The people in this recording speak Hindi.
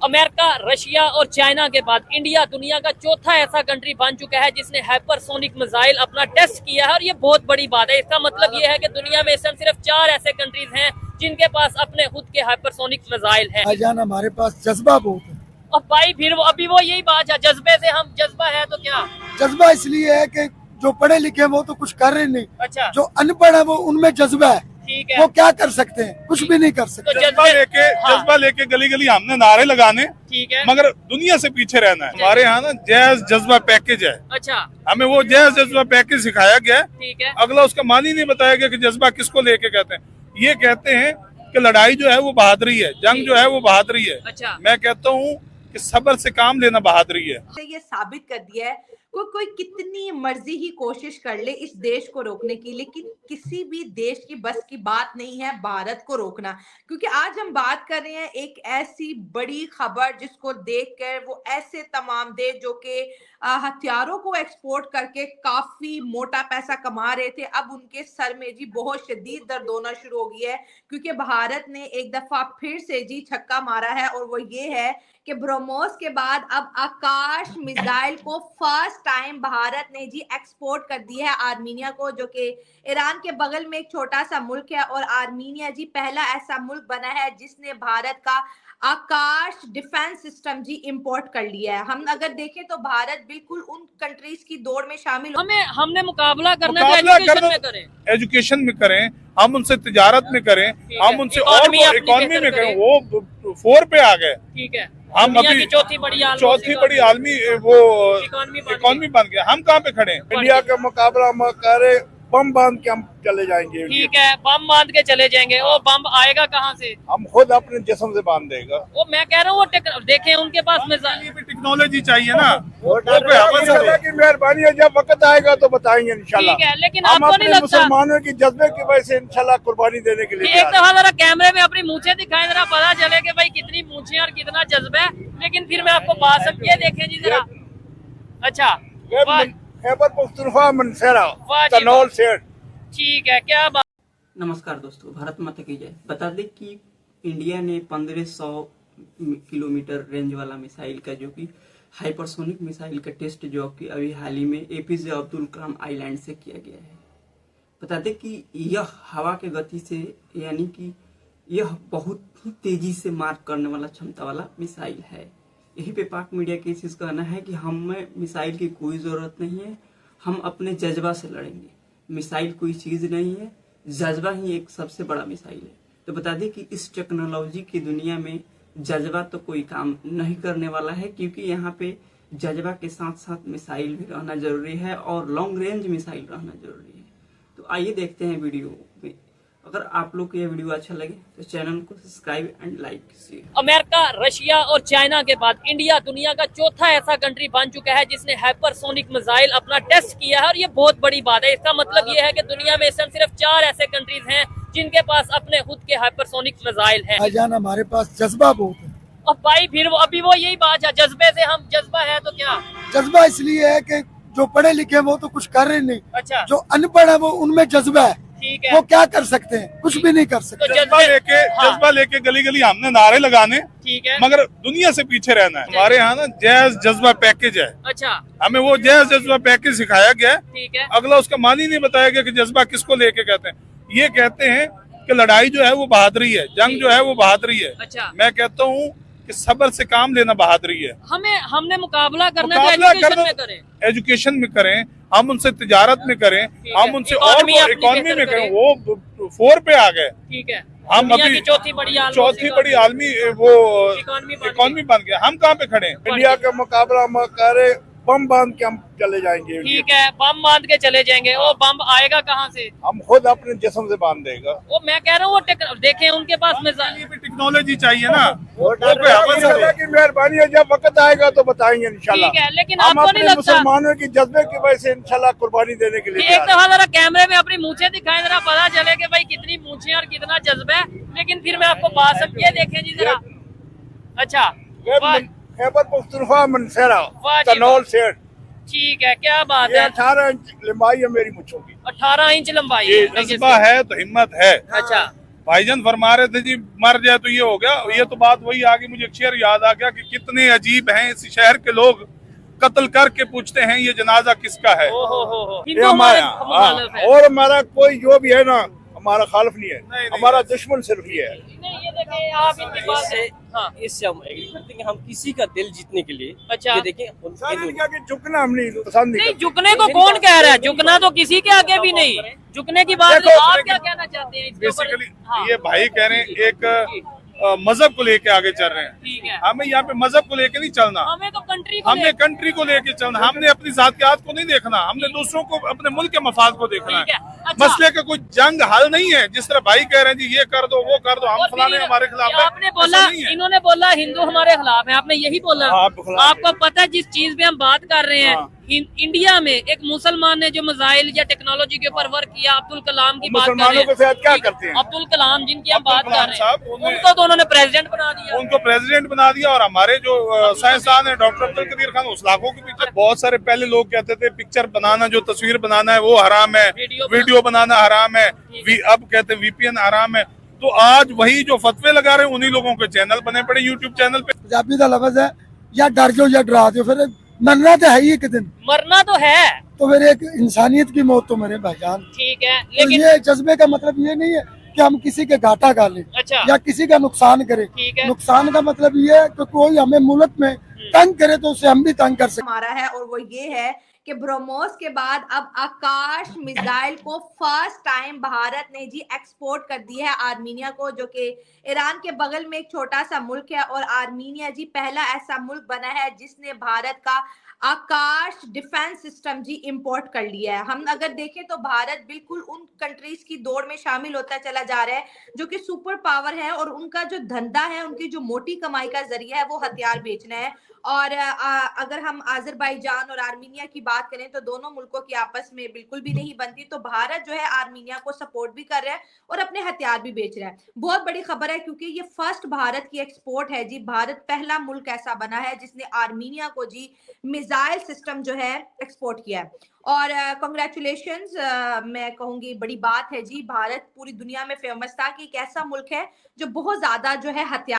अमेरिका, रशिया और चाइना के बाद इंडिया दुनिया का चौथा ऐसा कंट्री बन चुका है जिसने हाइपरसोनिक मिसाइल अपना टेस्ट किया है और ये बहुत बड़ी बात है। इसका मतलब ये है कि दुनिया में सिर्फ 4 ऐसे कंट्रीज हैं जिनके पास अपने खुद के हाइपरसोनिक मिसाइल हैं। भाईजान हमारे पास जज्बा बहुत है। और भाई फिर अभी वो यही बात है, जज्बे से हम जज्बा है तो क्या? जज्बा इसलिए है कि जो पढ़े लिखे हैं वो तो कुछ कर रहे नहीं। अच्छा, जो अनपढ़ है वो उनमें जज्बा है, ठीक है। वो क्या कर सकते हैं? कुछ भी नहीं कर सकते। तो जज्बा लेके गली गली हमने नारे लगाने, ठीक है, मगर दुनिया से पीछे रहना है। हमारे यहाँ ना जैज जज्बा पैकेज है। अच्छा, हमें वो जैज जज्बा पैकेज सिखाया गया है। ठीक है। अगला उसका मान ही नहीं बताया गया कि जज्बा किसको लेके कहते हैं। ये कहते हैं कि लड़ाई जो है वो बहादुरी है, जंग जो है वो बहादुरी है। अच्छा, मैं कहता हूँ कि सब्र से काम लेना बहादुरी है। ये साबित कर दिया है कोई कितनी मर्जी ही कोशिश कर ले इस देश को रोकने की, लेकिन किसी भी देश की बस की बात नहीं है भारत को रोकना। क्योंकि आज हम बात कर रहे हैं एक ऐसी बड़ी खबर जिसको देखकर वो ऐसे तमाम देश जो कि हथियारों को एक्सपोर्ट करके काफी मोटा पैसा कमा रहे थे, अब उनके सर में जी बहुत शदीद दर्द होना शुरू हो गया है। क्योंकि भारत ने एक दफा फिर से जी छक्का मारा है और वो ये है कि ब्रह्मोस के बाद अब आकाश मिसाइल को फर्स्ट टाइम भारत ने जी एक्सपोर्ट कर दिया है आर्मीनिया को, जो कि ईरान के बगल में एक छोटा सा मुल्क है। और आर्मीनिया जी पहला ऐसा मुल्क बना है जिसने भारत का आकाश डिफेंस सिस्टम जी इंपोर्ट कर लिया है। हम अगर देखें तो भारत बिल्कुल उन कंट्रीज की दौड़ में शामिल हमने मुकाबला करना है तो एजुकेशन में करें, एजुकेशन में करें, हम उनसे तिजारत में करें, हम उनसे और इकोनॉमी में करें। वो 4 पे आ गए, ठीक है। हम अभी चौथी बड़ी आलमी वो इकोनॉमी बन गया। हम कहाँ पे खड़े हैं? इंडिया का मुकाबला हम करे बम बांध के हम चले जाएंगे। ठीक है, बम बांध के चले जाएंगे। वो बम आएगा कहाँ से? हम खुद अपने जिस्म से बांध देगा। वो मैं कह रहा हूँ वो देखें उनके पास टेक्नोलॉजी चाहिए ना। की मेहरबानी है, जब वक्त आएगा तो बताएंगे इंशाल्लाह। ठीक है, लेकिन हम आपको नहीं अपने लगता मुसलमानों की जज्बे की वजह से इंशाल्लाह कुर्बानी देने के लिए एक दफा जरा कैमरे में अपनी मूछें दिखाएं, जरा पता चले कि भाई कितनी मूछें और कितना जज्बा है। लेकिन फिर मैं आपको बात समझिए, देखें जी जरा। अच्छा, खैबर पख्तूनख्वा मनसेरा वाह जी, तनौल सेठ। ठीक है, क्या बात। नमस्कार दोस्तों, भारत माता की जय। बता दें कि इंडिया ने 1500 किलोमीटर रेंज वाला मिसाइल का, जो कि हाइपरसोनिक मिसाइल का टेस्ट जो कि अभी हाल ही में एपीजे अब्दुल कलाम आइलैंड से किया गया है। बता दें कि यह हवा के गति से, यानी कि यह बहुत ही तेजी से मार करने वाला क्षमता वाला मिसाइल है। यही पे पाक मीडिया की चीज कहना है कि हमें मिसाइल की कोई जरूरत नहीं है, हम अपने जज्बा से लड़ेंगे। मिसाइल कोई चीज नहीं है, जज्बा ही एक सबसे बड़ा मिसाइल है। तो बता दें कि इस टेक्नोलॉजी की दुनिया में जज्बा तो कोई काम नहीं करने वाला है, क्योंकि यहाँ पे जज्बा के साथ साथ मिसाइल भी रहना जरूरी है और लॉन्ग रेंज मिसाइल रहना जरूरी है। तो आइए देखते हैं वीडियो में। अगर आप लोग को यह वीडियो अच्छा लगे तो चैनल को सब्सक्राइब एंड लाइक कीजिए। अमेरिका, रशिया और चाइना के बाद इंडिया दुनिया का चौथा ऐसा कंट्री बन चुका है जिसने हाइपरसोनिक मिसाइल अपना टेस्ट किया है और ये बहुत बड़ी बात है। इसका मतलब ये है कि दुनिया में सिर्फ 4 ऐसे कंट्रीज हैं जिनके पास अपने खुद के हाइपरसोनिक मिसाइल हैं। भाईजान हमारे पास जज्बा बहुत है। और भाई फिर अभी वो यही बात है, जज्बे से हम जज्बा है तो क्या? जज्बा इसलिए है कि जो पढ़े लिखे हैं वो तो कुछ कर रहे नहीं। अच्छा, जो अनपढ़ है वो उनमें जज्बा है, ठीक है। वो क्या कर सकते हैं? कुछ भी नहीं कर सकते। तो जज्बा लेके गली गली हमने नारे लगाने, ठीक है, मगर दुनिया से पीछे रहना है। हमारे यहाँ ना जैज जज्बा पैकेज है। अच्छा, हमें वो जैज जज्बा पैकेज सिखाया गया है। ठीक है। अगला उसका मान ही नहीं बताया गया कि जज्बा किसको लेके कहते हैं। ये कहते हैं कि लड़ाई जो है वो बहादुरी है, जंग जो है वो बहादुरी है। अच्छा, मैं कहता हूँ कि सब्र से काम लेना बहादुरी है। हमने मुकाबला करना है तो एजुकेशन में करें, एजुकेशन में करें, हम उनसे तिजारत में करें, हम उनसे और इकोनॉमी में करें। वो 4 पे आ गए, ठीक है। हम अभी चौथी बड़ी आलमी वो इकोनॉमी बन गया। हम कहाँ पे खड़े हैं? इंडिया का मुकाबला हम करे बम बांध के हम चले जाएंगे। ठीक है, बम बांध के चले जाएंगे। वो बम आएगा कहाँ से? हम खुद अपने जिस्म से बांध देगा। वो मैं कह रहा हूँ वो देखें उनके पास टेक्नोलॉजी चाहिए ना। की मेहरबानी है, जब वक्त आएगा तो बताएंगे इंशाल्लाह। ठीक है, लेकिन हम आपको नहीं अपने लगता मुसलमानों की जज्बे की वजह से इंशाल्लाह कुर्बानी देने के लिए एक दफा जरा कैमरे में अपनी मूछें दिखाएं, जरा पता चले कि भाई कितनी मूछें और कितना जज्बा है। लेकिन फिर मैं आपको बात समझिए, देखें जी जरा। अच्छा, खैबर पख्तूनख्वा मनसेरा वाह जी, तनौल सेठ। ठीक है, क्या बात है। 18 इंच लंबाई है मेरी मुच्छों की। 18 इंच लंबाई। जज्बा है तो हिम्मत है। अच्छा, भाईजान फरमा रहे थे जी मर जाए तो ये हो गया, ये तो बात वही आ गई। मुझे एक शेर याद आ गया कि कितने अजीब हैं इस शहर के लोग, कत्ल करके पूछते हैं ये जनाजा किसका है। ये हिंदू हमारे हमारे मुखालिफ है। और हमारा कोई जो भी है ना हमारा खालिफ नहीं है, नहीं, हमारा दुश्मन सिर्फ ये है। नहीं, ये देखें आप इनकी बात से हाँ इससे हम एग्री करते हैं कि हम किसी का दिल जीतने के लिए अच्छा। ये देखें सारे क्या कि झुकना हम नहीं पसंद नहीं, करते। झुकने को कौन कह रहा है? झुकना तो किसी के आगे भी नहीं। झुकने की बात देखो, नहीं। आप लेकिन क्या कहना चाहते हैं इसके ऊपर? बेसिकली हाँ, ये भाई कह रहे हैं एक मजहब को लेके आगे चल रहे हैं। ठीक है। हमें यहाँ पे मजहब को लेके नहीं चलना, हमें तो कंट्री को हमने कंट्री को लेके चलना, हमने अपनी जातियात को नहीं देखना, हमने दूसरों को अपने मुल्क के मफाद को देखना ठीक है। है। अच्छा। मसले का कोई जंग हल नहीं है। जिस तरह भाई कह रहे हैं जी ये कर दो वो कर दो, हम और फलाने फिर हमारे खिलाफ है, आपने बोला, ऐसा नहीं है। इन्होंने बोला हिंदू हमारे खिलाफ है, आपने यही बोला। हाँ, आप खिलाफ आपको पता है जिस चीज पे हम बात कर रहे हैं, हाँ। इंडिया में एक मुसलमान ने जो मिसाइल या टेक्नोलॉजी के ऊपर वर्क किया, अब्दुल कलाम की बात कर रहे मुसलमानों के साथ क्या करते हैं? अब्दुल कलाम जिनकी हम अब्दुल बात कर कलाम रहे साहब, हैं, उन्हें- उनको तो उन्होंने प्रेसिडेंट बना दिया। उनको प्रेसिडेंट बना दिया। और हमारे जो साइंसदान है डॉक्टर अब्दुल कदीर खान उस लाखों के पीछे। बहुत सारे पहले लोग कहते थे पिक्चर बनाना, जो तस्वीर बनाना है वो हराम है, वीडियो बनाना हराम है, अब कहते हैं VPN हराम है। तो आज वही जो फतवे लगा रहे हैं उन्हीं लोगों के चैनल बने पड़े यूट्यूब चैनल पे। पंजाबी का लफ्ज है या डर जाओ या डरा दो, फिर मरना तो है ही एक दिन, मरना तो है, तो फिर एक इंसानियत की मौत तो मरे भाईजान। ठीक है, तो लेकिन ये जज्बे का मतलब ये नहीं है कि हम किसी के घाटा का लें अच्छा या किसी का नुकसान करें। ठीक है। नुकसान का मतलब ये है कि कोई हमें मुल्क में तंग करे तो उसे हम भी तंग कर सकते। हमारा है और वो ये है कि ब्रह्मोस के बाद अब आकाश मिसाइल को फर्स्ट टाइम भारत ने जी एक्सपोर्ट कर दी है आर्मीनिया को, जो कि ईरान के बगल में एक छोटा सा मुल्क है। और आर्मीनिया जी पहला ऐसा मुल्क बना है जिसने भारत का आकाश डिफेंस सिस्टम जी इंपोर्ट कर लिया है। हम अगर देखें तो भारत बिल्कुल उन कंट्रीज की दौड़ में शामिल होता चला जा रहा है जो कि सुपर पावर है और उनका जो धंधा है, उनकी जो मोटी कमाई का जरिया है वो हथियार बेचना है। और अगर हम अजरबैजान और आर्मीनिया की बात करें तो दोनों मुल्कों की आपस में बिल्कुल भी नहीं बनती। तो भारत जो है आर्मीनिया को सपोर्ट भी कर रहा है और अपने हथियार भी बेच रहा है। बहुत बड़ी खबर है क्योंकि ये फर्स्ट भारत की एक्सपोर्ट है जी। भारत पहला मुल्क ऐसा बना है जिसने आर्मीनिया को जी मिसाइल सिस्टम जो है एक्सपोर्ट किया है। और कॉन्ग्रेचुलेशंस मैं कहूंगी बड़ी बात है जी। भारत पूरी दुनिया में फेमस था कि एक ऐसा मुल्क है जो बहुत ज्यादा जो है हथियार